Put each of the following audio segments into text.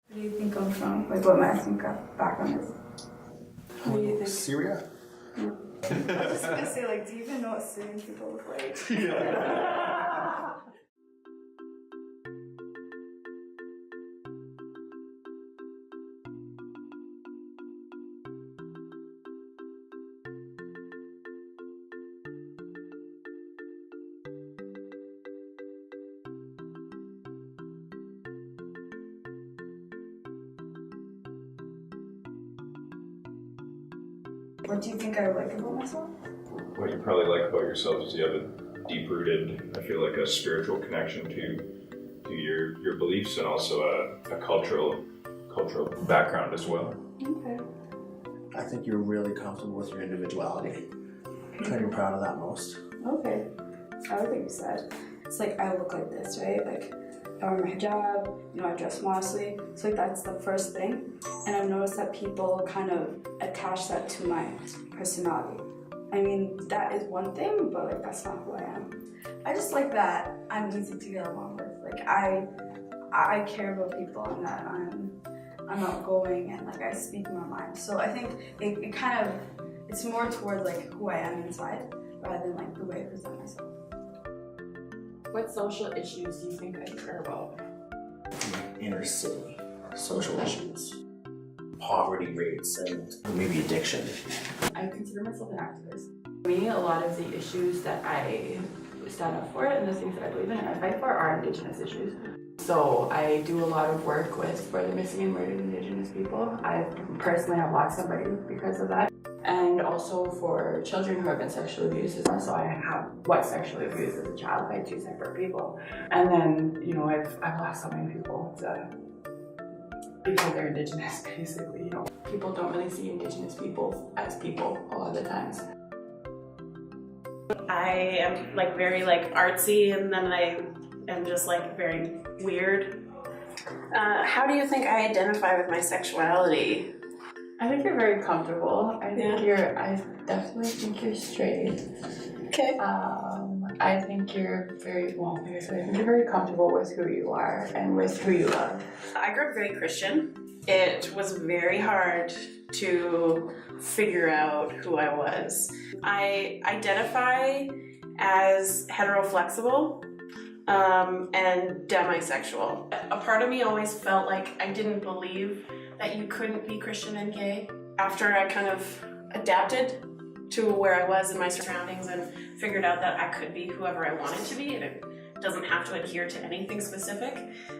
Where do you think I'm from? Like, what my ethnic background is? What do you think? Syria? I was just gonna say, like, do you even know what Syrian people look like? What do you think I like about myself? What you probably like about yourself is you have a deep-rooted, I feel like, a spiritual connection to your beliefs and also a cultural background as well. Okay. I think you're really comfortable with your individuality. I'm kind of proud of that most. Okay. I like what you said. It's like, I look like this, right? Like, I wear my hijab, you know, I dress modestly. So like, that's the first thing. And I've noticed that people kind of attach that to my personality. I mean, that is one thing, but like, that's not who I am. I just like that I'm easy to get along with. Like, I care about people and that I'm outgoing and like I speak my mind. So I think it kind of, it's more towards like who I am inside rather than like the way I present myself. What social issues do you think I care about? Inner city, social issues, poverty rates, and maybe addiction. I consider myself an activist. For me, a lot of the issues that I stand up for and the things that I believe in and I fight for are Indigenous issues. So I do a lot of work for the missing and murdered Indigenous people. I personally have lost somebody because of that. And also for children who have been sexually abused. So I was sexually abused as a child by 2 separate people. And then, you know, I've lost so many people because they're Indigenous, basically. You know, people don't really see Indigenous people as people a lot of the times. I am like very like artsy, and then I am just like very weird. How do you think I identify with my sexuality? I think you're very comfortable. I definitely think you're straight. Okay. I think you're very, well, I think you're very comfortable with who you are and with who you love. I grew up very Christian. It was very hard to figure out who I was. I identify as heteroflexible and demisexual. A part of me always felt like I didn't believe that you couldn't be Christian and gay. After I kind of adapted to where I was in my surroundings and figured out that I could be whoever I wanted to be and it doesn't have to adhere to anything specific,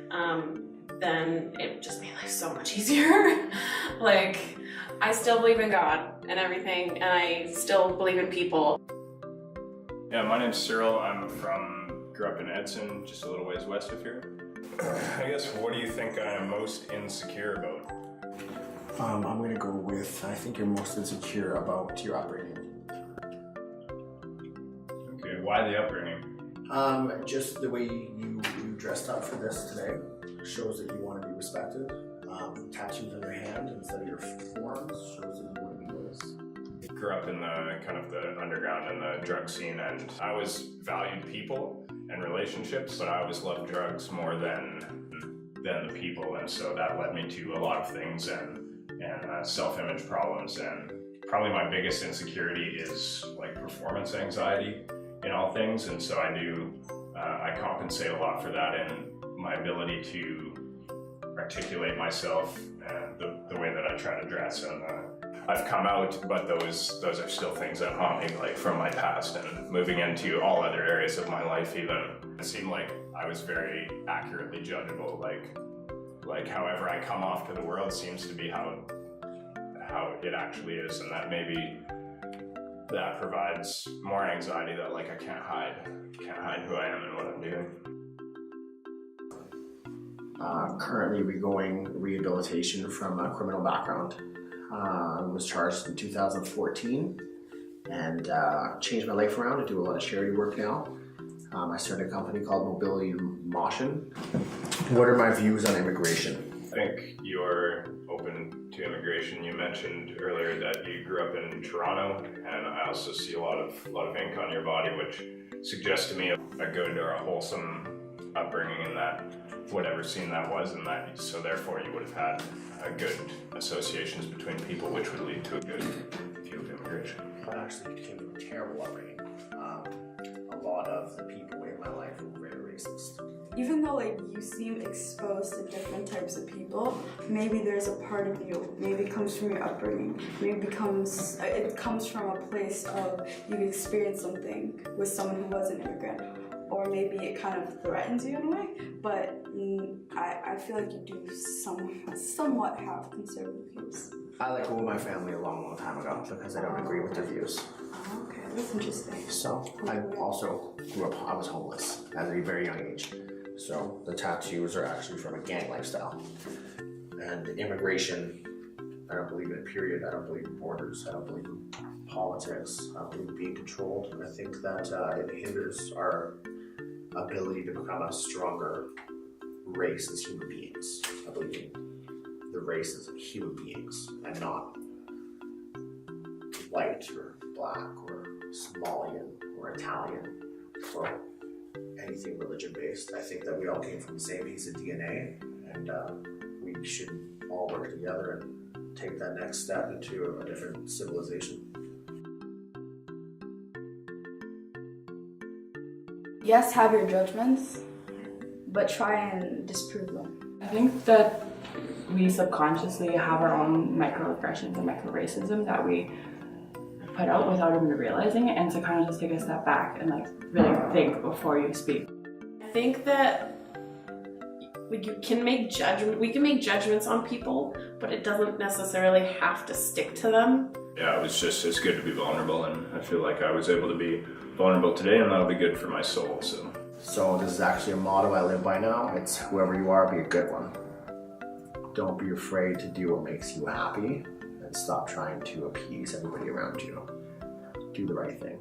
then it just made life so much easier. Like, I still believe in God and everything, and I still believe in people. Yeah, my name's Cyril. Grew up in Edmonton, just a little ways west of here. I guess, what do you think I am most insecure about? I'm going to go with, I think you're most insecure about your upbringing. Okay, why the upbringing? Just the way you dressed up for this today shows that you want to be respected. Tattoos on your hand instead of your forearms shows that you want to be noticed. Grew up in the kind of the underground and the drug scene, and I always valued people and relationships, but I always loved drugs more than the people, and so that led me to a lot of things and self-image problems. And probably my biggest insecurity is like performance anxiety in all things, and so I compensate a lot for that in my ability to articulate myself and the way that I try to dress. And I've come out, but those are still things that haunt me, like from my past, and moving into all other areas of my life even. It seemed like I was very accurately judgeable, like however I come off to the world seems to be how it actually is, and that maybe that provides more anxiety that like I can't hide who I am and what I'm doing. Currently undergoing rehabilitation from a criminal background. I was charged in 2014 and changed my life around. I do a lot of charity work now. I started a company called Mobility in Motion. What are my views on immigration? I think you're open to immigration. You mentioned earlier that you grew up in Toronto, and I also see a lot of ink on your body, which suggests to me a good or a wholesome upbringing in that whatever scene that was, and that so therefore you would have had good associations between people, which would lead to a good view of immigration. I actually came from a terrible upbringing. A lot of the people in my life were very racist. Even though like you seem exposed to different types of people, maybe there's a part of you, maybe it comes from your upbringing, maybe it comes from a place of you experienced something with someone who was an immigrant, or maybe it kind of threatens you in a way, but I feel like you do somewhat have conservative views. I let go of my family a long time ago because I don't agree with their views. Oh, okay, that's interesting. So I also grew up, I was homeless at a very young age. So the tattoos are actually from a gang lifestyle. And immigration, I don't believe in it, period. I don't believe in borders. I don't believe in politics. I don't believe in being controlled. And I think that it hinders our ability to become a stronger race as human beings. I believe in the race as human beings and not white or black or Somalian or Italian or anything religion based. I think that we all came from the same piece of DNA, and we should all work together and take that next step into a different civilization. Yes, have your judgments, but try and disprove them. I think that we subconsciously have our own microaggressions and micro-racism that we put out without even realizing it, and to kind of just take a step back and like really think before you speak. I think that we can make judgments on people, but it doesn't necessarily have to stick to them. Yeah, it's good to be vulnerable, and I feel like I was able to be vulnerable today, and that'll be good for my soul. So this is actually a motto I live by now. It's whoever you are, be a good one. Don't be afraid to do what makes you happy, and stop trying to appease everybody around you. Do the right thing.